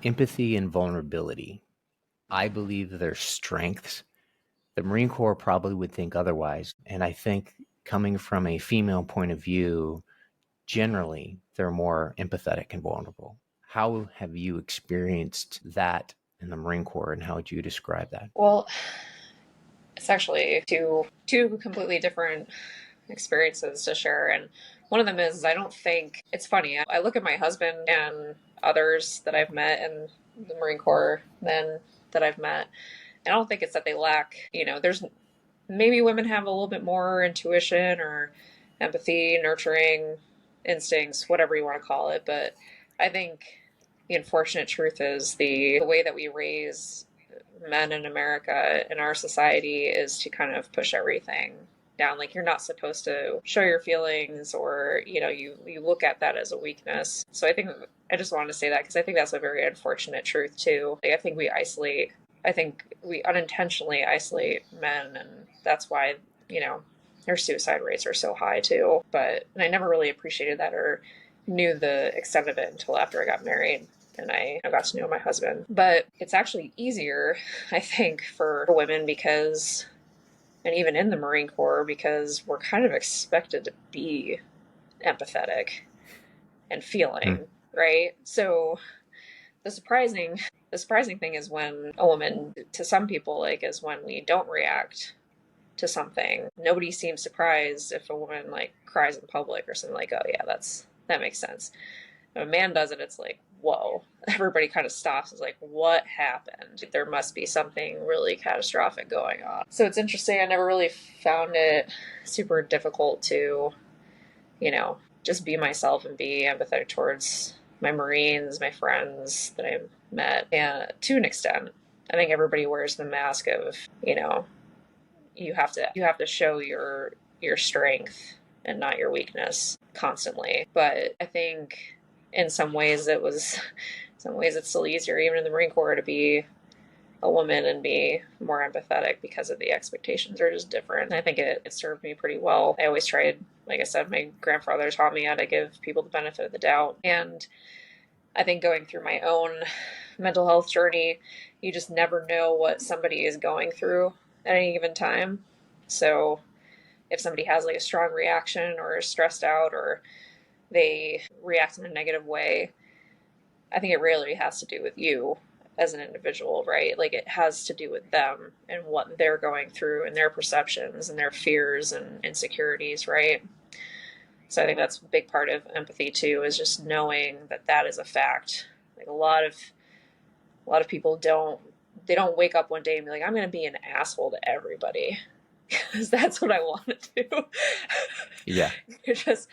Empathy and vulnerability. I believe they're strengths. The Marine Corps probably would think otherwise. And I think coming from a female point of view, generally, they're more empathetic and vulnerable. How have you experienced that in the Marine Corps, and how would you describe that? Well, it's actually two completely different experiences to share. And one of them is I don't think it's funny. I look at my husband and others that I've met in the Marine Corps, men that I've met, and I don't think it's that they lack, there's maybe women have a little bit more intuition or empathy, nurturing instincts, whatever you want to call it. But I think the unfortunate truth is the way that we raise men in America in our society is to kind of push everything down. Like, you're not supposed to show your feelings, or you look at that as a weakness. So I just wanted to say that because I think that's a very unfortunate truth too. Like, I think we unintentionally isolate men, and that's why their suicide rates are so high too. And I never really appreciated that or knew the extent of it until after I got married and I got to know my husband. But it's actually easier, I think, for women because, and even in the Marine Corps, because we're kind of expected to be empathetic and feeling, right? So the surprising thing is when a woman, to some people, is when we don't react to something. Nobody seems surprised if a woman cries in public or something, oh yeah, that makes sense. If a man does it, it's like, whoa. Everybody kind of stops. It's like, what happened? There must be something really catastrophic going on. So it's interesting. I never really found it super difficult to, just be myself and be empathetic towards my Marines, my friends that I met. And to an extent, I think everybody wears the mask of, you have to show your strength and not your weakness constantly. But I think in some ways it's still easier, even in the Marine Corps, to be a woman and be more empathetic because of the expectations are just different. I think it served me pretty well. I always tried, like I said, my grandfather taught me how to give people the benefit of the doubt. And I think going through my own mental health journey, you just never know what somebody is going through at any given time. So if somebody has a strong reaction or is stressed out or they react in a negative way, I think it rarely has to do with you as an individual, right? It has to do with them and what they're going through and their perceptions and their fears and insecurities, right? So I think that's a big part of empathy too, is just knowing that is a fact. A lot of people don't wake up one day and be like, I'm going to be an asshole to everybody because that's what I want to do. Yeah. You're just,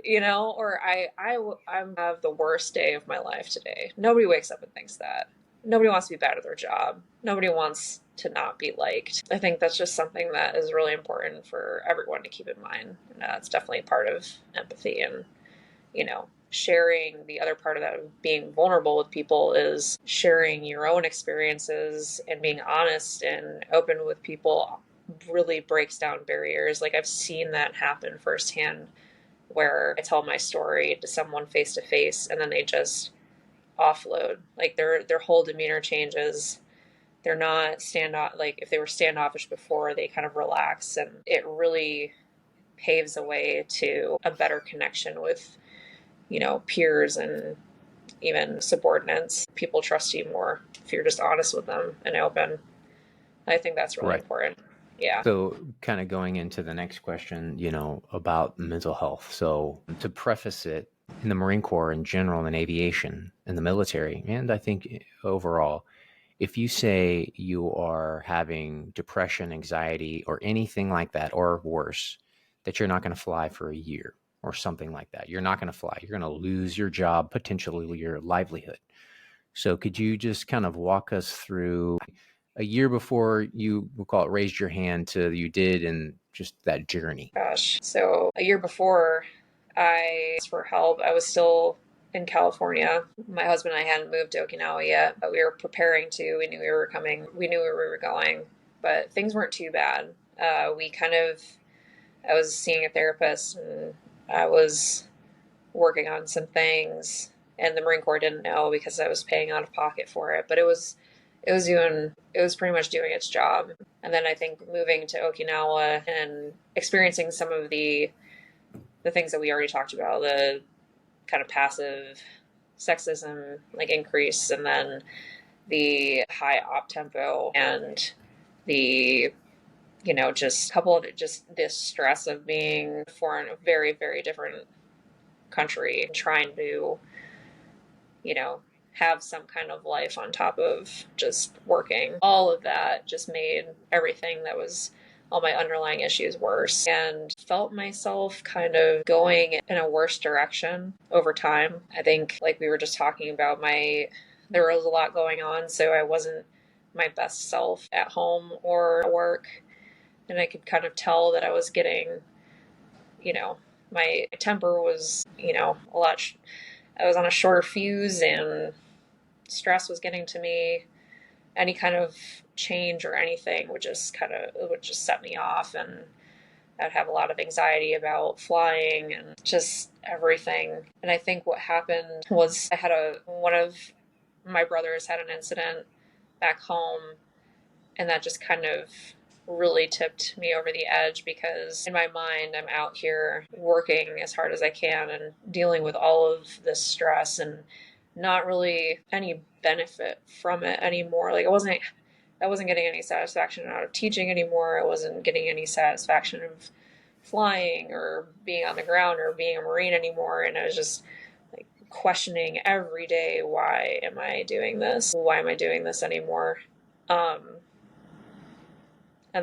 or I have the worst day of my life today. Nobody wakes up and thinks that. Nobody wants to be bad at their job. Nobody wants to not be liked. I think that's just something that is really important for everyone to keep in mind. And that's definitely part of empathy. And, sharing the other part of that, of being vulnerable with people, is sharing your own experiences and being honest and open with people really breaks down barriers. I've seen that happen firsthand, where I tell my story to someone face to face and then they just offload. Their whole demeanor changes. They're not if they were standoffish before, they kind of relax, and it really paves the way to a better connection with, peers and even subordinates. People trust you more if you're just honest with them and open. I think that's really important. Yeah. So kind of going into the next question, about mental health. So to preface it, in the Marine Corps in general, in aviation, in the military, and I think overall, if you say you are having depression, anxiety, or anything like that, or worse, that you're not going to fly for a year or something like that, you're not going to fly. You're going to lose your job, potentially your livelihood. So could you just kind of walk us through a year before you, we'll call it, raised your hand to you did, and just that journey? Gosh. So a year before I asked for help, I was still in California. My husband and I hadn't moved to Okinawa yet, but we were preparing to. We knew we were coming. We knew where we were going, but things weren't too bad. I was seeing a therapist and I was working on some things, and the Marine Corps didn't know because I was paying out of pocket for it, but it was pretty much doing its job. And then I think moving to Okinawa and experiencing some of the things that we already talked about, the kind of passive sexism like increase, and then the high op tempo, and the just couple of just this stress of being foreign, a very, very different country, and trying to, have some kind of life on top of just working. All of that just made everything that was all my underlying issues worse, and felt myself kind of going in a worse direction over time. I think, like we were just talking about, there was a lot going on, so I wasn't my best self at home or at work. And I could kind of tell that I was getting, my temper was, a lot, I was on a shorter fuse, and stress was getting to me. Any kind of change or anything would just set me off, and I'd have a lot of anxiety about flying and just everything. And I think what happened was one of my brothers had an incident back home, and that just kind of really tipped me over the edge, because in my mind, I'm out here working as hard as I can and dealing with all of this stress, and not really any benefit from it anymore. Like I wasn't getting any satisfaction out of teaching anymore. I wasn't getting any satisfaction of flying or being on the ground or being a Marine anymore. And I was just like questioning every day, why am I doing this? Why am I doing this anymore? And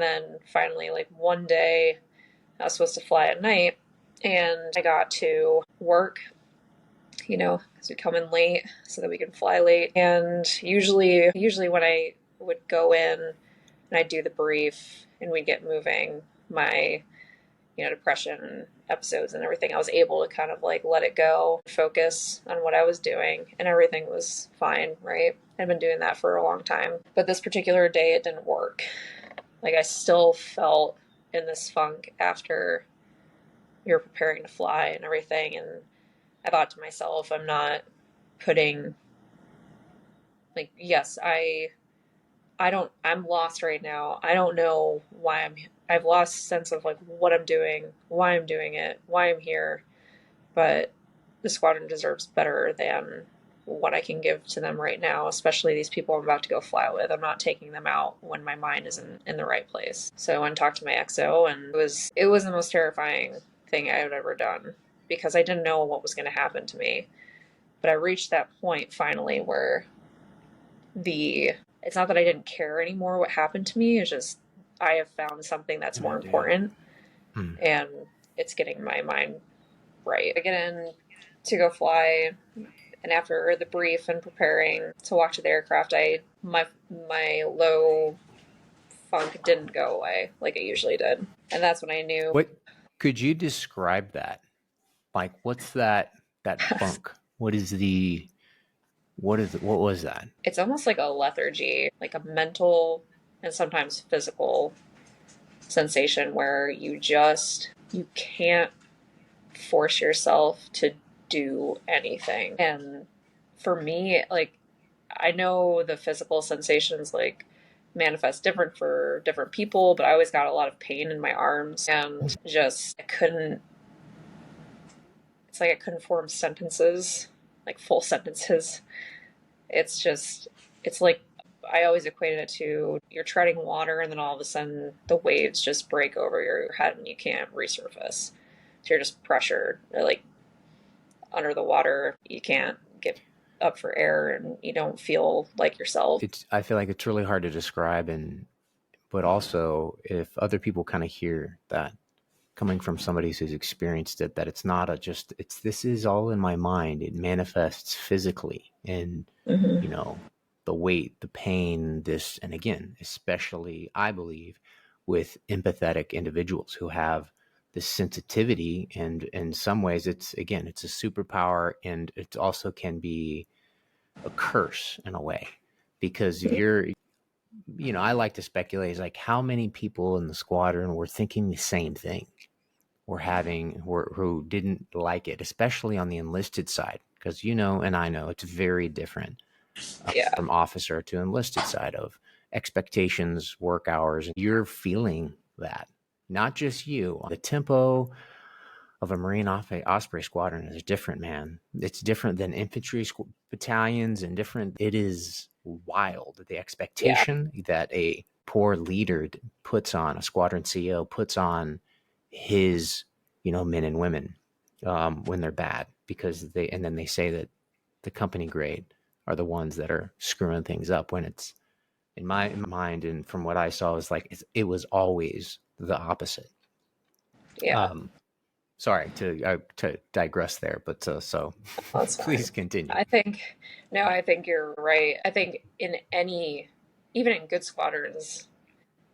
then finally, like one day, I was supposed to fly at night, and I got to work, because we come in late so that we can fly late. And usually when I would go in and I'd do the brief and we'd get moving, my, depression episodes and everything, I was able to kind of like let it go, focus on what I was doing, and everything was fine, right? I'd been doing that for a long time. But this particular day, it didn't work. Like I still felt in this funk after we were preparing to fly and everything. And I thought to myself, I'm not putting, like, yes, I'm lost right now. I don't know why I've lost sense of like what I'm doing, why I'm doing it, why I'm here. But the squadron deserves better than what I can give to them right now, especially these people I'm about to go fly with. I'm not taking them out when my mind isn't in the right place. So I went and talked to my XO, and it was the most terrifying thing I had ever done, because I didn't know what was going to happen to me. But I reached that point finally where it's not that I didn't care anymore what happened to me, it's just I have found something that's more important, and it's getting my mind right. I get in to go fly, and after the brief and preparing to walk to the aircraft, my low funk didn't go away like it usually did. And that's when I knew. What could you describe that? Like, what's that funk? What was that? It's almost like a lethargy, like a mental and sometimes physical sensation where you can't force yourself to do anything. And for me, like, I know the physical sensations like manifest different for different people, but I always got a lot of pain in my arms, and just it's like I couldn't form sentences, like full sentences. It's like I always equated it to you're treading water, and then all of a sudden the waves just break over your head and you can't resurface. So you're just pressured, like under the water. You can't get up for air, and you don't feel like yourself. I feel like it's really hard to describe, but also if other people kind of hear that coming from somebody who's experienced it, that it's not this is all in my mind. It manifests physically, and the weight, the pain, this, and again, especially I believe with empathetic individuals who have this sensitivity, and in some ways it's a superpower, and it also can be a curse in a way, because I like to speculate, is like how many people in the squadron were thinking the same thing, who didn't like it, especially on the enlisted side. because you know, and I know it's very different Yeah. from officer to enlisted side of expectations, work hours. You're feeling that, not just you. The tempo of a Marine Osprey squadron is different, man. It's different than infantry battalions and different. It is wild. The Yeah. expectation that a poor leader puts on, a squadron CEO puts on his, men and women when they're bad, because and then they say that the company grade are the ones that are screwing things up, when it's, in my mind and from what I saw, is like it was always the opposite. Yeah. Um, Sorry to digress there, but so That's please fine. continue. I think, no, I think you're right. I think even in good squadrons,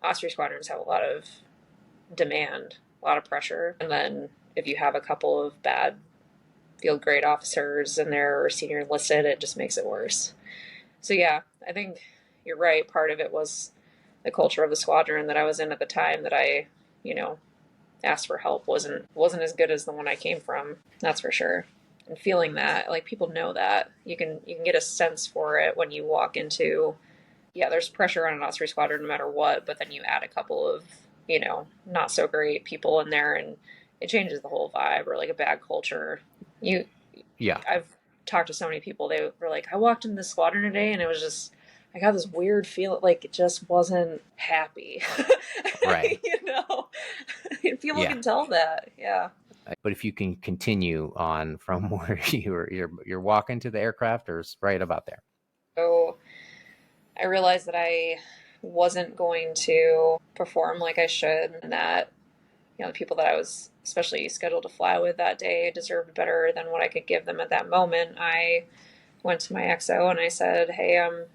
Osprey squadrons have a lot of demand, a lot of pressure. And then if you have a couple of bad field grade officers in there or senior enlisted, it just makes it worse. So yeah, I think you're right. Part of it was the culture of the squadron that I was in at the time that I, you know, asked for help wasn't as good as the one I came from. That's for sure. And feeling that, like, people know that. You can get a sense for it when you walk into, yeah, there's pressure on an Osprey squadron no matter what, but then you add a couple of, not so great people in there and it changes the whole vibe, or like a bad culture. You Yeah, I've talked to so many people, they were like, I walked in the squadron today and it was just, I got this weird feeling, like it just wasn't happy. right. People Yeah, can tell that. Yeah. but if you can continue on from where you're walking to the aircraft, or right about there. So I realized that I wasn't going to perform like I should, and that, the people that I was especially scheduled to fly with that day deserved better than what I could give them at that moment. I went to my XO and I said, "Hey, I'm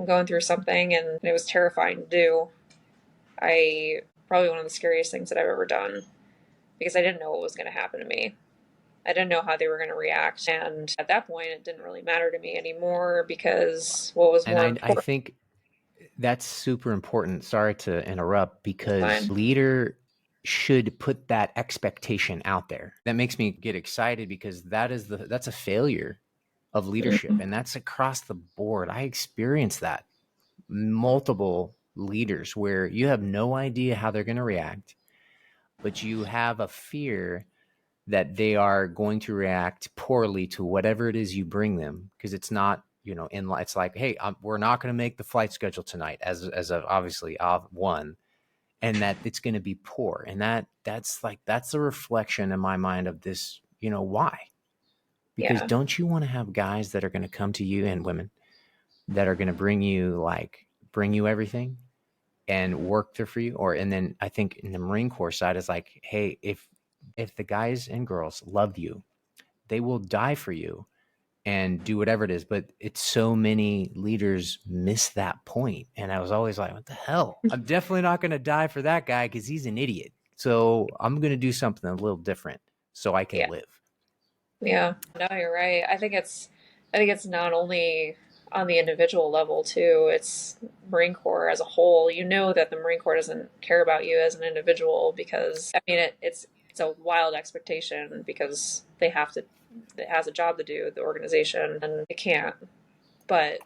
going through something," and it was terrifying to do. I Probably one of the scariest things that I've ever done, because I didn't know what was going to happen to me. I didn't know how they were going to react, and at that point, it didn't really matter to me anymore, because what was And more I important. think that's super important. Sorry to interrupt, because Fine. leader should put that expectation out there. That makes me get excited, because that's a failure of leadership, Mhm. and that's across the board. I experienced that multiple leaders where you have no idea how they're going to react, but you have a fear that they are going to react poorly to whatever it is you bring them, because it's not, it's like, hey, we're not going to make the flight schedule tonight, as of obviously one, and that it's going to be poor, and that's a reflection in my mind of this. Why? Because Yeah. don't you want to have guys that are going to come to you, and women that are going to bring you everything and work there for you? And then I think in the Marine Corps side is like, hey, if the guys and girls love you, they will die for you and do whatever it is. But it's so many leaders miss that point. And I was always like, what the hell? I'm definitely not going to die for that guy because he's an idiot. So I'm going to do something a little different so I can Yeah. live. Yeah. No, you're right. I think it's not only on the individual level too. It's Marine Corps as a whole. You know that the Marine Corps doesn't care about you as an individual, because I mean it's a wild expectation, because it has a job to do, the organization, and it can't. But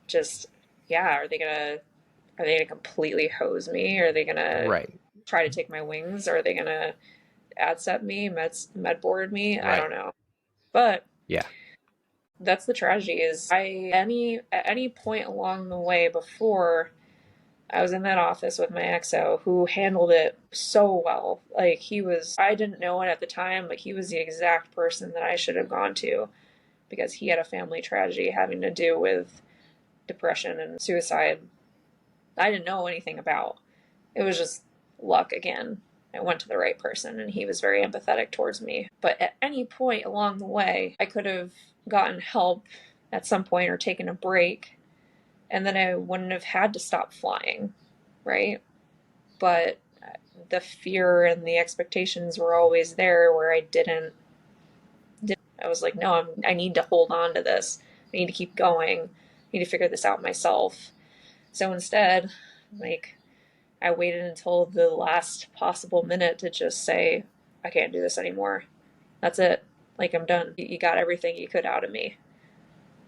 just, yeah, are they gonna completely hose me? Are they gonna Right. try to take my wings? Are they gonna ad set me, med board me? I Right. don't know. But Yeah. that's the tragedy, is at any point along the way before I was in that office with my XO, who handled it so well. Like, I didn't know it at the time, but he was the exact person that I should have gone to, because he had a family tragedy having to do with depression and suicide I didn't know anything about. It was just luck again. I went to the right person and he was very empathetic towards me. But at any point along the way, I could have gotten help at some point or taken a break, and then I wouldn't have had to stop flying, right? But the fear and the expectations were always there, where I was like, no, I need to hold on to this. I need to keep going. I need to figure this out myself. So instead, like, I waited until the last possible minute to just say, I can't do this anymore. That's it. Like, I'm done. You got everything you could out of me.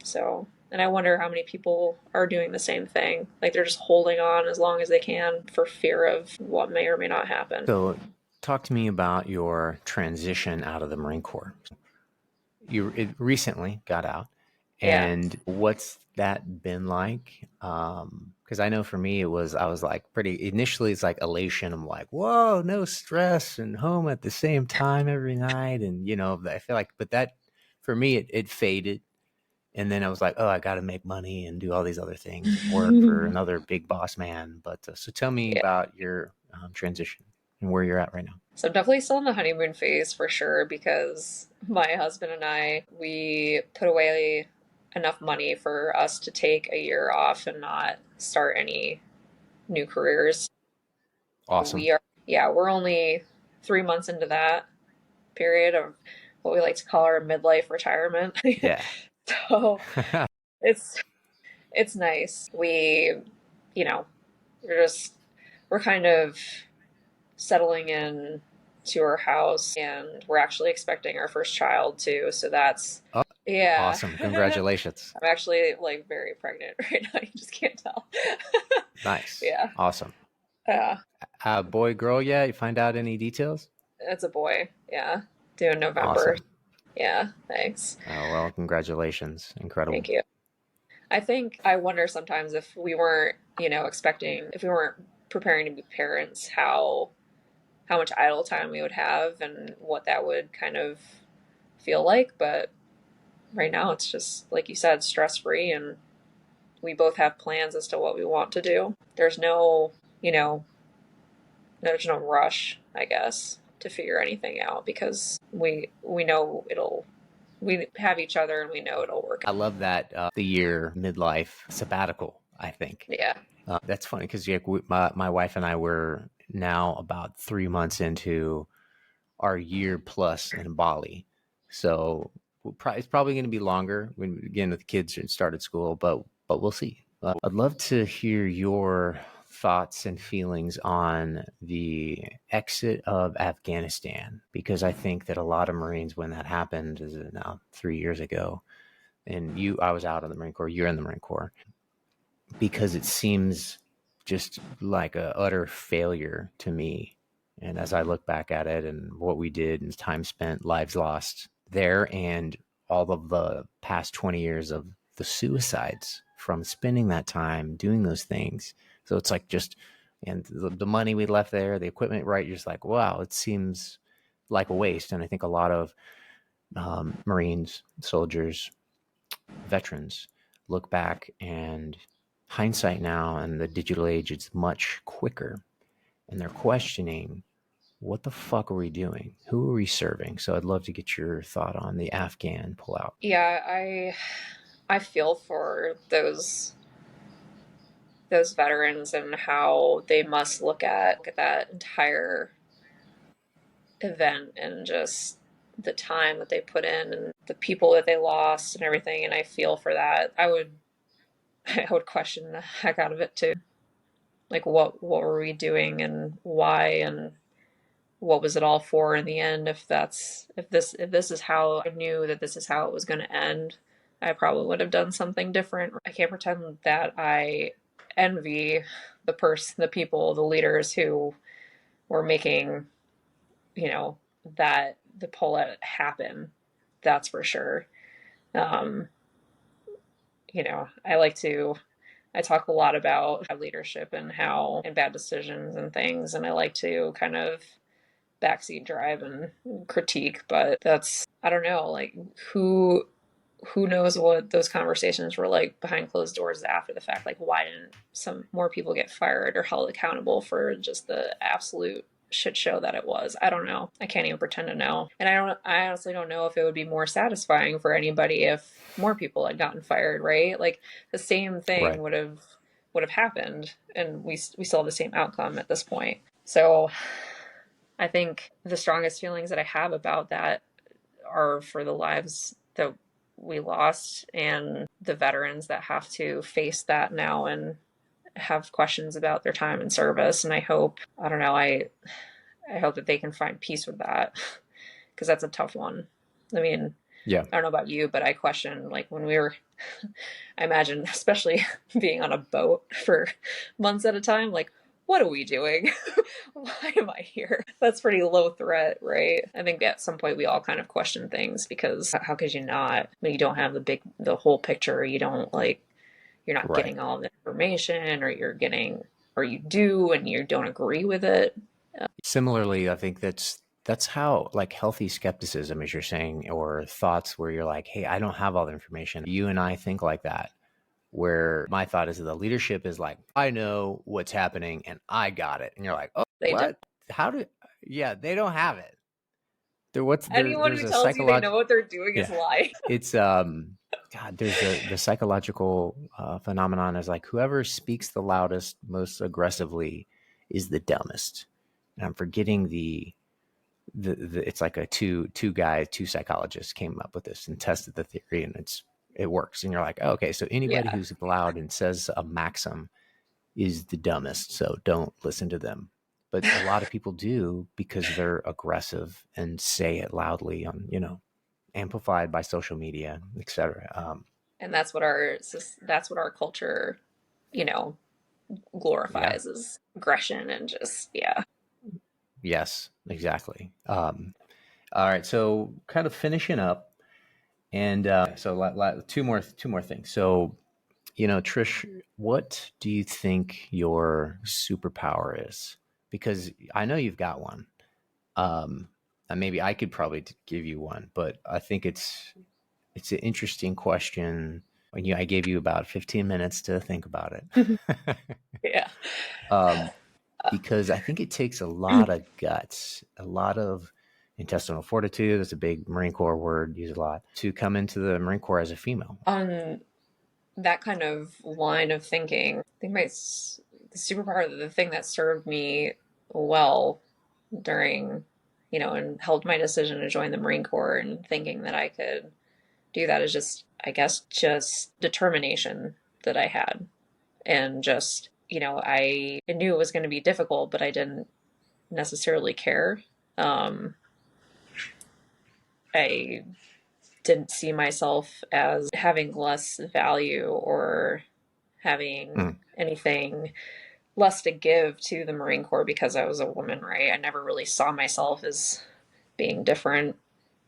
So, and I wonder how many people are doing the same thing. Like, they're just holding on as long as they can for fear of what may or may not happen. So, talk to me about your transition out of the Marine Corps. You recently got out, Yeah. and what's that been like? Because I know for me, I was like pretty, initially it's like elation. I'm like, whoa, no stress and home at the same time every night. And, I feel like, but that for me, it faded. And then I was like, oh, I got to make money and do all these other things and work for another big boss man. But so tell me Yeah. about your transition and where you're at right now. So I'm definitely still in the honeymoon phase for sure, because my husband and I, we put away enough money for us to take a year off and not start any new careers. Awesome. We're only 3 months into that period of what we like to call our midlife retirement. Yeah. So it's nice. You know, we're kind of settling in to our house, and we're actually expecting our first child too. So that's yeah. Awesome. Congratulations. I'm actually like very pregnant right now. You just can't tell. Nice. Yeah. Awesome. Yeah. Boy, girl, yeah? You find out any details? It's a boy. Yeah. Due in November. Awesome. Yeah. Thanks. Oh, well, congratulations. Incredible. Thank you. I wonder sometimes if we weren't, if we weren't preparing to be parents, how much idle time we would have and what that would kind of feel like. But right now it's just, like you said, stress-free, and we both have plans as to what we want to do. There's no rush, I guess, to figure anything out, because we know we have each other and we know it'll work. I love that the year midlife sabbatical, I think. Yeah. That's funny because my wife and I were now about 3 months into our year plus in Bali. So it's probably going to be longer when, again, the kids started school, but we'll see. I'd love to hear your thoughts and feelings on the exit of Afghanistan, because I think that a lot of Marines, when that happened, is it now 3 years ago, and I was out of the Marine Corps, you're in the Marine Corps, because it seems just like a utter failure to me. And as I look back at it and what we did and time spent, lives lost there, and all of the past 20 years of the suicides from spending that time doing those things. So it's like and the money we left there, the equipment, right? You're just like, wow, it seems like a waste. And I think a lot of Marines, soldiers, veterans look back, and hindsight now and the digital age, it's much quicker. And they're questioning, what the fuck are we doing? Who are we serving? So I'd love to get your thought on the Afghan pullout. Yeah, I feel for those veterans and how they must look at that entire event and just the time that they put in and the people that they lost and everything. And I feel for that. I would question the heck out of it too. Like, what were we doing and why, and what was it all for in the end? If this is how I knew that this is how it was going to end, I probably would have done something different. I can't pretend that I envy the people, the leaders who were making, that the pullout happen. That's for sure. I talk a lot about leadership and bad decisions and things, and I like to kind of backseat drive and critique, but I don't know, like, who knows what those conversations were like behind closed doors after the fact. Like, why didn't some more people get fired or held accountable for just the absolute shit show that it was? I don't know. I can't even pretend to know. And I honestly don't know if it would be more satisfying for anybody if more people had gotten fired, right? Like, the same thing Right. would have happened, and we still have the same outcome at this point. So I think the strongest feelings that I have about that are for the lives that we lost and the veterans that have to face that now and have questions about their time in service. And I hope that they can find peace with that, because that's a tough one. I mean, Yeah. I don't know about you, but I question, like, when we were, I imagine, especially being on a boat for months at a time, like, what are we doing? Why am I here? That's pretty low threat, right? I think at some point we all kind of question things, because how could you not, when you don't have the whole picture, you don't like, you're not Right. getting all the information, or or you do and you don't agree with it. Similarly, I think that's how, like, healthy skepticism, as you're saying, or thoughts where you're like, hey, I don't have all the information. You and I think like that, where my thought is that the leadership is like, I know what's happening and I got it. And you're like, oh, They don't. what? How do, yeah, they don't have it. Anyone There's who a tells you they know psychological, what they're doing is yeah, lying. it's, God, there's the psychological phenomenon is like whoever speaks the loudest, most aggressively is the dumbest. And I'm forgetting the it's like two psychologists came up with this and tested the theory, and it works. And you're like, oh, okay, so anybody Yeah. who's loud and says a maxim is the dumbest, so don't listen to them. But a lot of people do because they're aggressive and say it loudly on, amplified by social media, etc. And that's what our culture, you know, Yeah. glorifies, is aggression and just, yeah. Yes, exactly. All right, so kind of finishing up, and two more things. So, Trish, what do you think your superpower is? Because I know you've got one. And maybe I could probably give you one, but I think it's an interesting question. I gave you about 15 minutes to think about it. Yeah. um, because I think it takes a lot of guts, a lot of intestinal fortitude. That's a big Marine Corps word used a lot, to come into the Marine Corps as a female. On that kind of line of thinking, I think the superpower, the thing that served me well during, and helped my decision to join the Marine Corps and thinking that I could do that, is just, I guess, just determination that I had. And just, I knew it was going to be difficult, but I didn't necessarily care. I didn't see myself as having less value or having Mm, anything less to give to the Marine Corps because I was a woman, right? I never really saw myself as being different.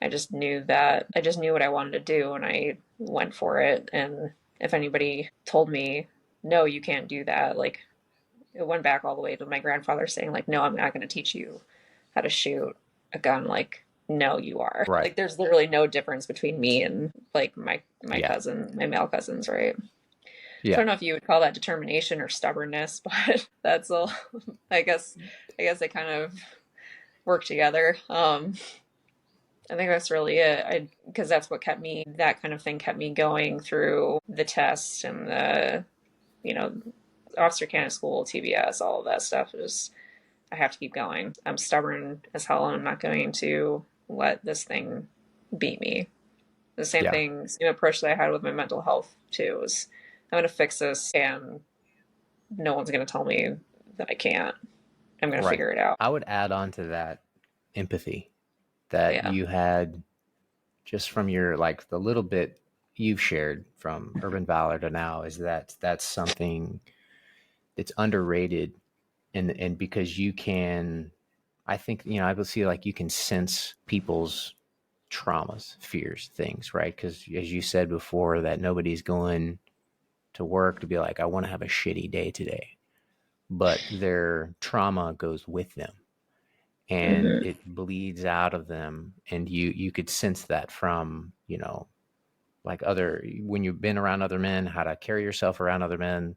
I just knew what I wanted to do, and I went for it. And if anybody told me, no, you can't do that, like, it went back all the way to my grandfather saying, like, no, I'm not going to teach you how to shoot a gun. Like, no, you are. right. Like, there's literally no difference between me and, like, my Yeah. cousin, my male cousins, right? So I Yeah. don't know if you would call that determination or stubbornness, but that's all. I guess they kind of work together. I think that's really it. Because that's what that kind of thing kept me going through the test and the, you know, officer candidate school, TBS, all of that stuff. Is I have to keep going. I'm stubborn as hell, and I'm not going to let this thing beat me. The same Yeah. thing, same approach that I had with my mental health too. Was I'm going to fix this, and no one's going to tell me that I can't. I'm going to Right. figure it out. I would add on to that empathy that Yeah. you had just from your, like, the little bit you've shared from Urban Valor to now, is that's something that's underrated. And because you can, I think, I would see, like, you can sense people's traumas, fears, things, right? Because as you said before, that nobody's going to work to be like, I want to have a shitty day today, but their trauma goes with them and Mm-hmm. it bleeds out of them. And you could sense that from, like, when you've been around other men, how to carry yourself around other men,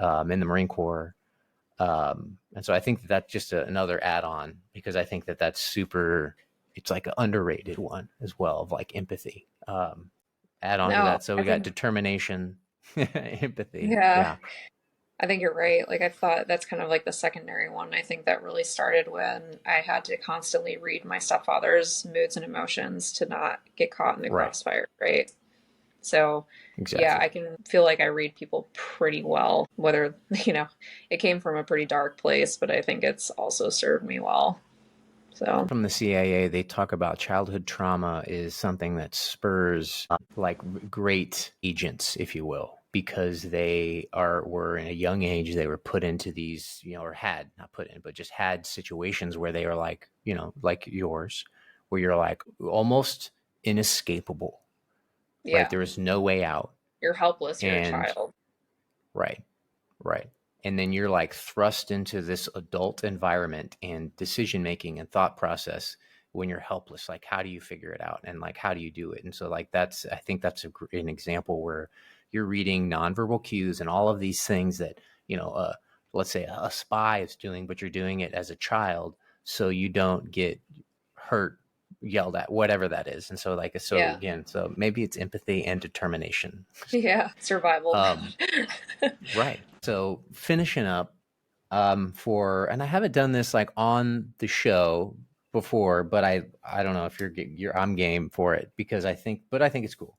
in the Marine Corps. And so I think that's just another add-on, because I think that's super, it's like an underrated one as well, of like empathy. Add on to No, that. So I we got think, determination, empathy. yeah, Yeah. I think you're right. Like, I thought that's kind of like the secondary one. I think that really started when I had to constantly read my stepfather's moods and emotions to not get caught in the Right. crossfire, right? So, yeah, Exactly. I can feel like I read people pretty well, whether, it came from a pretty dark place, but I think it's also served me well. So From the CIA, they talk about childhood trauma is something that spurs like great agents, if you will, because were in a young age, they were put into these, or had not put in, but just had situations where they were like, like yours, where you're like almost inescapable, right? yeah, There is no way out. you're helpless. You're a And child. right, right. And then you're like thrust into this adult environment and decision making and thought process when you're helpless. Like, how do you figure it out? And like, how do you do it? And so, like, I think that's an example where you're reading nonverbal cues and all of these things that, let's say a spy is doing, but you're doing it as a child so you don't get hurt, yelled at, whatever that is. And so, like, so Yeah. again, so maybe it's empathy and determination. Yeah. Survival. Right. So finishing up and I haven't done this like on the show before, but I don't know if I'm game for it because I think it's cool.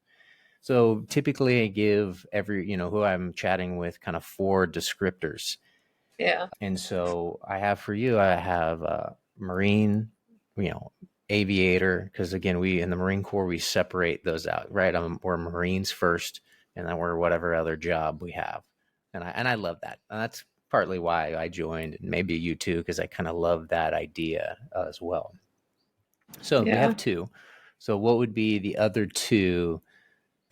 So typically I give who I'm chatting with kind of 4 descriptors. Yeah. And so I have Marine, Aviator, because again, we in the Marine Corps, we separate those out, right? We're Marines first, and then we're whatever other job we have. And I love that. And that's partly why I joined, and maybe you too, because I kind of love that idea as well. So we Yeah. have 2. So what would be the other 2?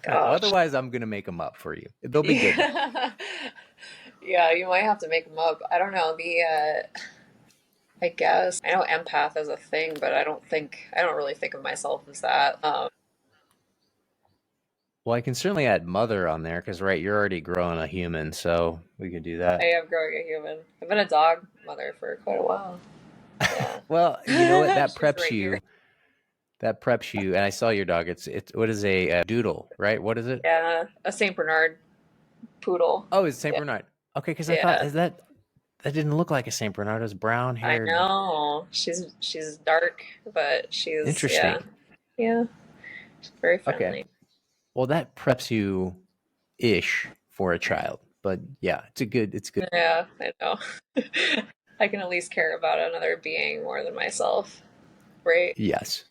Gosh. Otherwise, I'm going to make them up for you. They'll be good. Yeah, you might have to make them up. I don't know. I guess I know empath is a thing, but I don't really think of myself as that. Well, I can certainly add mother on there because, right, you're already growing a human, so we could do that. I am growing a human. I've been a dog mother for quite a while. Yeah. Well, you know what? That She's preps right you. here. That preps you. And I saw your dog. It's what is a doodle, right? What is it? Yeah, a Saint Bernard poodle. Oh, it's Saint Yeah. Bernard. Okay, because I thought Yeah. that didn't look like a Saint Bernard. It was brown I haired. know. She's dark, but she's Interesting. yeah. She's very Okay. friendly. Well, that preps you ish for a child. But yeah, it's good. Yeah, I know. I can at least care about another being more than myself, right? Yes.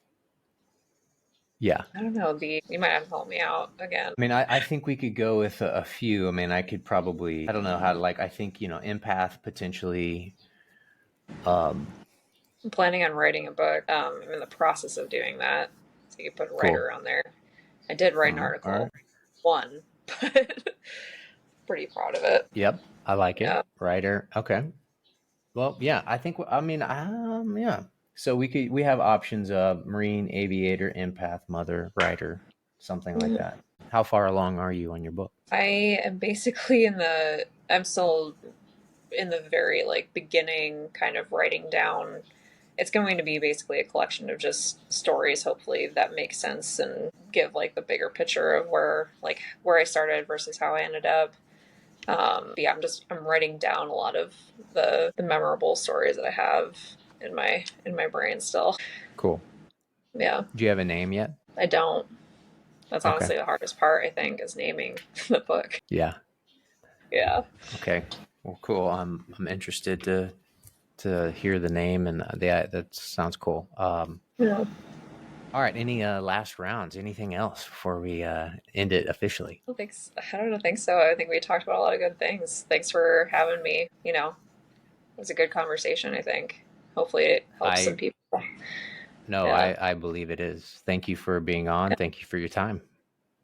Yeah. I don't know. You might have to help me out again. I mean, I think we could go with a few. I mean, I could probably, I don't know how to, like, I think, empath potentially. I'm planning on writing a book. I'm in the process of doing that. So you can put Cool. writer on there. I did write an article, All right. one, but pretty proud of it. Yep. I like it. Yeah. Writer. Okay. Well, yeah, I think, I mean, yeah. So we have options of Marine, Aviator, Empath, Mother, Writer, something like that. How far along are you on your book? I am basically I'm still in the very like beginning kind of writing down. It's going to be basically a collection of just stories, hopefully, that make sense and give like the bigger picture of where I started versus how I ended up. Yeah, I'm writing down a lot of the memorable stories that I have in my brain still. Cool. Yeah. Do you have a name yet? I don't. That's honestly the hardest part, I think, is naming the book. Yeah. Yeah. Okay. Well, cool. I'm interested to hear the name, and that sounds cool. Yeah. All right. Any last rounds? Anything else before we end it officially? I don't think so. I think we talked about a lot of good things. Thanks for having me. It was a good conversation, I think. Hopefully it helps some people. No, Yeah. I believe it is. Thank you for being on. Thank you for your time.